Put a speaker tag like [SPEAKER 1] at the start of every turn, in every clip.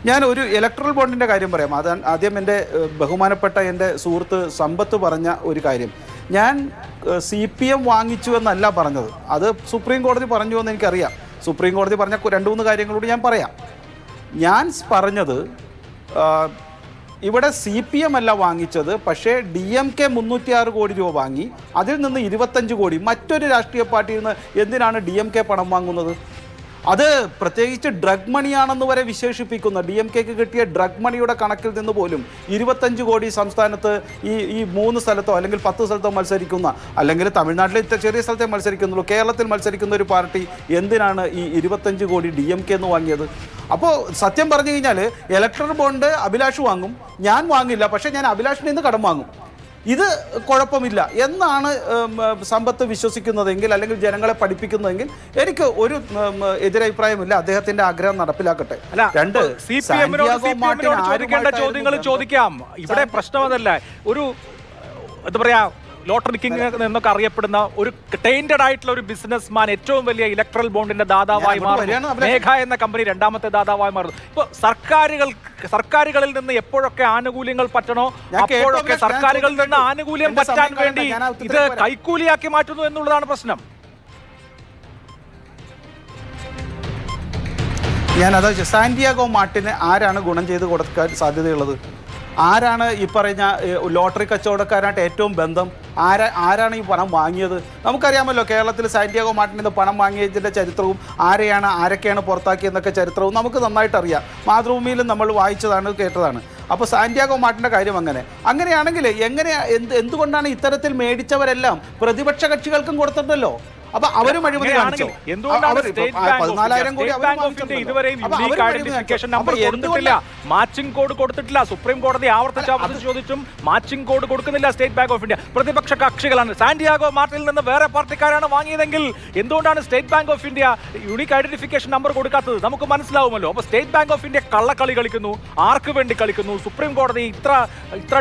[SPEAKER 1] ഞാൻ ഒരു ഇലക്ട്രൽ ബോണ്ടിൻ്റെ കാര്യം പറയാം. അത് ആദ്യം എൻ്റെ ബഹുമാനപ്പെട്ട എൻ്റെ സുഹൃത്ത് സമ്പത്ത് പറഞ്ഞ ഒരു കാര്യം. ഞാൻ CPM വാങ്ങിച്ചു എന്നല്ല പറഞ്ഞത്. അത് സുപ്രീം കോടതി പറഞ്ഞു എന്ന് എനിക്കറിയാം. സുപ്രീം കോടതി പറഞ്ഞ 2-3 കാര്യങ്ങളോട് ഞാൻ പറയാം. ഞാൻ പറഞ്ഞത് ഇവിടെ CPM അല്ല വാങ്ങിച്ചത്, പക്ഷേ DMK 306 കോടി രൂപ വാങ്ങി. അതിൽ നിന്ന് 25 കോടി മറ്റൊരു രാഷ്ട്രീയ പാർട്ടിയിൽ നിന്ന് എന്തിനാണ് DMK പണം വാങ്ങുന്നത്? അത് പ്രത്യേകിച്ച് ഡ്രഗ് മണിയാണെന്ന് വരെ വിശേഷിപ്പിക്കുന്ന DMKക്ക് കിട്ടിയ ഡ്രഗ് മണിയുടെ കണക്കിൽ നിന്ന് പോലും 25 കോടി സംസ്ഥാനത്ത് ഈ 3 സ്ഥലത്തോ അല്ലെങ്കിൽ 10 സ്ഥലത്തോ മത്സരിക്കുന്ന, അല്ലെങ്കിൽ തമിഴ്നാട്ടിലെ ചെറിയ സ്ഥലത്തെ മത്സരിക്കുന്നുള്ളൂ, കേരളത്തിൽ മത്സരിക്കുന്ന ഒരു പാർട്ടി എന്തിനാണ് ഈ 25 കോടി DMK എന്ന് വാങ്ങിയത്? അപ്പോൾ സത്യം പറഞ്ഞു കഴിഞ്ഞാൽ ഇലക്ട്രൽ ബോണ്ട് അഭിലാഷ് വാങ്ങും, ഞാൻ വാങ്ങില്ല, പക്ഷേ ഞാൻ അഭിലാഷിൽ നിന്ന് കടം വാങ്ങും. ഇത് കുഴപ്പമില്ല എന്നാണ് സമ്പത്ത് വിശ്വസിക്കുന്നതെങ്കിൽ, അല്ലെങ്കിൽ ജനങ്ങളെ പഠിപ്പിക്കുന്നതെങ്കിൽ എനിക്ക് ഒരു എതിരഭിപ്രായമില്ല. അദ്ദേഹത്തിന്റെ ആഗ്രഹം നടപ്പിലാക്കട്ടെ.
[SPEAKER 2] ചോദ്യങ്ങൾ ചോദിക്കാം. ഇവിടെ പ്രശ്നം അതല്ല. ഒരു എന്താ പറയാ, ലോട്ടറി കിങ് എന്നൊക്കെ അറിയപ്പെടുന്ന ഒരു ടൈൻഡഡ് ആയിട്ടുള്ള ഒരു ബിസിനസ്മാൻ ഏറ്റവും വലിയ ഇലക്ട്രൽ ബോണ്ടിന്റെ ദാതാവായി മാറുന്നു. മേഘ എന്ന കമ്പനി രണ്ടാമത്തെ ദാതാവായി മാറുന്നു. ഇപ്പൊ സർക്കാരുകളിൽ നിന്ന് എപ്പോഴൊക്കെ ആനുകൂല്യങ്ങൾ പറ്റണോ അപ്പോഴൊക്കെ സർക്കാരുകളിൽ നിന്ന് ആനുകൂല്യം പറ്റാൻ വേണ്ടി ഇത് കൈക്കൂലിയാക്കി മാറ്റുന്നു എന്നുള്ളതാണ് പ്രശ്നം.
[SPEAKER 1] ഞാനതാ, സാന്റിയാഗോ മാർട്ടിന് ആരാണ് ഗുണം ചെയ്ത് കൊടുക്കാൻ സാധ്യതയുള്ളത്? ആരാണ് ഈ പറഞ്ഞ ലോട്ടറി കച്ചവടക്കാരായിട്ട് ഏറ്റവും ബന്ധം? ആരാണ് ഈ പണം വാങ്ങിയത്? നമുക്കറിയാമല്ലോ, കേരളത്തിൽ സാന്റിയാഗോ മാർട്ടിൽ നിന്ന് പണം വാങ്ങിയതിൻ്റെ ചരിത്രവും ആരൊക്കെയാണ് പുറത്താക്കിയെന്നൊക്കെ ചരിത്രവും നമുക്ക് നന്നായിട്ട് അറിയാം. മാതൃഭൂമിയിലും നമ്മൾ വായിച്ചതാണ്, കേട്ടതാണ്. അപ്പോൾ സാന്റിയാഗോ മാർട്ടിൻ്റെ കാര്യം അങ്ങനെയാണെങ്കിൽ എന്തുകൊണ്ടാണ് ഇത്തരത്തിൽ മേടിച്ചവരെല്ലാം പ്രതിപക്ഷ കക്ഷികൾക്കും കൊടുത്തിട്ടല്ലോ? അപ്പൊ അവരും അഴിമതി കാണിച്ചു. 14,000 കോടി
[SPEAKER 2] മാച്ചിങ് കോഡ് കൊടുത്തിട്ടില്ല. സുപ്രീം കോടതി ആവർത്തിച്ച് ചോദിച്ചും മാച്ചിങ് കോഡ് കൊടുക്കുന്നില്ല സ്റ്റേറ്റ് ബാങ്ക് ഓഫ് ഇന്ത്യ. പ്രതിപക്ഷ കക്ഷികളാണ്. സാന്റിയാഗോ മാർട്ടിൽ നിന്ന് വേറെ പാർട്ടിക്കാരാണ് വാങ്ങിയതെങ്കിൽ എന്തുകൊണ്ടാണ് state bank of India unique identification number കൊടുക്കാത്തത്? നമുക്ക് മനസ്സിലാവുമല്ലോ. അപ്പൊ സ്റ്റേറ്റ് ബാങ്ക് ഓഫ് ഇന്ത്യ കള്ളക്കളി കളിക്കുന്നു. ആർക്ക് വേണ്ടി കളിക്കുന്നു? സുപ്രീം കോടതി ഇത്ര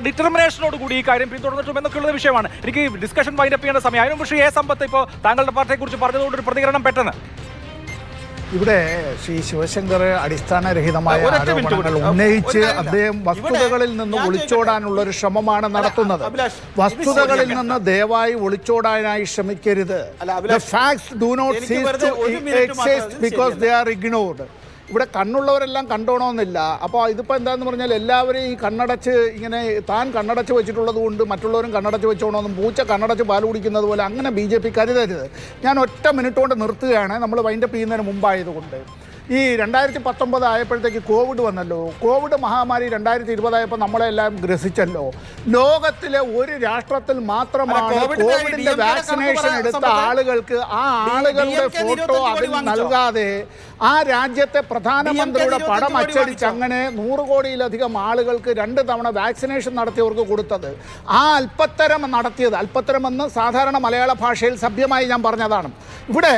[SPEAKER 2] ഡിറ്റർമിനേഷനോട് കൂടി ഈ കാര്യം പിന്തുടർന്നിട്ടും എന്നൊക്കെയുള്ള വിഷയമാണ്. എനിക്ക് ഡിസ്കഷൻ വൈൻഡപ്പ് ചെയ്യേണ്ട സമയം. അതിനും പക്ഷേ സമ്പത്ത് ഇപ്പോൾ താങ്കളുടെ കുറിച്ച് പറഞ്ഞതുകൊണ്ടൊരു പ്രതികരണം പെട്ടെന്ന്.
[SPEAKER 3] ഇവിടെ ശ്രീ ശിവശങ്കർ അടിസ്ഥാനരഹിതമായ ആരോപണങ്ങൾ ഉന്നയിച്ച് അദ്ദേഹം വസ്തുതകളിൽ നിന്ന് ഒളിച്ചോടാനുള്ള ഒരു ശ്രമമാണ് നടത്തുന്നത്. വസ്തുതകളിൽ നിന്ന് ദയവായി ഒളിച്ചോടാനായി ശ്രമിക്കരുത്. The facts do not cease to exist because they are ignored. ഇവിടെ കണ്ണുള്ളവരെല്ലാം കണ്ടോണമെന്നില്ല. അപ്പോൾ ഇതിപ്പോൾ എന്താണെന്ന് പറഞ്ഞാൽ എല്ലാവരും ഈ കണ്ണടച്ച് ഇങ്ങനെ താൻ കണ്ണടച്ച് വെച്ചിട്ടുള്ളത് കൊണ്ട് മറ്റുള്ളവരും കണ്ണടച്ച് വെച്ചോണമെന്നും പൂച്ച കണ്ണടച്ച് പാൽ കുടിക്കുന്നത് പോലെ അങ്ങനെ BJP കരുതരുത്. ഞാൻ ഒറ്റ മിനിറ്റ് കൊണ്ട് നിർത്തുകയാണ്, നമ്മൾ വൈൻഡപ്പ് ചെയ്യുന്നതിന് മുമ്പായതുകൊണ്ട്. ഈ 2019 ആയപ്പോഴത്തേക്ക് കോവിഡ് വന്നല്ലോ. കോവിഡ് മഹാമാരി 2020 ആയപ്പോൾ നമ്മളെല്ലാം ഗ്രസിച്ചല്ലോ. ലോകത്തിലെ ഒരു രാഷ്ട്രത്തിൽ മാത്രമാണ് കോവിഡിന്റെ വാക്സിനേഷൻ എടുത്ത ആളുകൾക്ക് ആ ആളുകളുടെ ഫോട്ടോ അതിൽ നൽകാതെ ആ രാജ്യത്തെ പ്രധാനമന്ത്രിയുടെ പടം അച്ചടിച്ച് അങ്ങനെ 100 കോടിയിലധികം ആളുകൾക്ക് 2 തവണ വാക്സിനേഷൻ നടത്തിയവർക്ക് കൊടുത്തത്. ആ അല്പത്തരം എന്ന് സാധാരണ മലയാള ഭാഷയിൽ സഭ്യമായി ഞാൻ പറഞ്ഞതാണ്. ഇവിടെ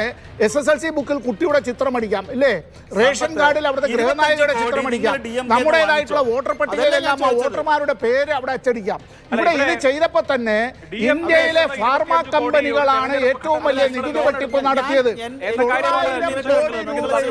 [SPEAKER 3] SSLC ബുക്കിൽ കുട്ടിയുടെ ചിത്രമടിക്കാം, ഇല്ലേ? റേഷൻ കാർഡിൽ അവിടുത്തെ ഗൃഹനായകരുടെ ചിത്രമടിക്കാം. നമ്മുടേതായിട്ടുള്ള വോട്ടർ പട്ടികയിലെല്ലാം ആ വോട്ടർമാരുടെ പേര് അവിടെ അച്ചടിക്കാം. ഇവിടെ ഇത് ചെയ്തപ്പോൾ തന്നെ ഇന്ത്യയിലെ ഫാർമ കമ്പനികളാണ് ഏറ്റവും വലിയ നികുതി വെട്ടിപ്പ് നടത്തിയത്.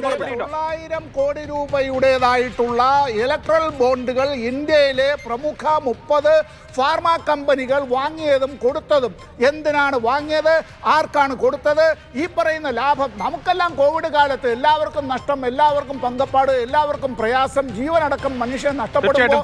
[SPEAKER 3] 9,000 കോടി രൂപയുടേതായിട്ടുള്ള ഇലക്ട്രൽ ബോണ്ടുകൾ ഇന്ത്യയിലെ പ്രമുഖ 30 ഫാർമ കമ്പനികൾ വാങ്ങിയതും കൊടുത്തതും. എന്തിനാണ് വാങ്ങിയത്? ആർക്കാണ് കൊടുത്തത്? ഈ പറയുന്ന ലാഭം നമുക്കെല്ലാം കോവിഡ് കാലത്ത് എല്ലാവർക്കും നഷ്ടം, എല്ലാവർക്കും പങ്കപ്പാട്, എല്ലാവർക്കും പ്രയാസം, ജീവനടക്കം മനുഷ്യൻ നഷ്ടപ്പെടുമ്പോൾ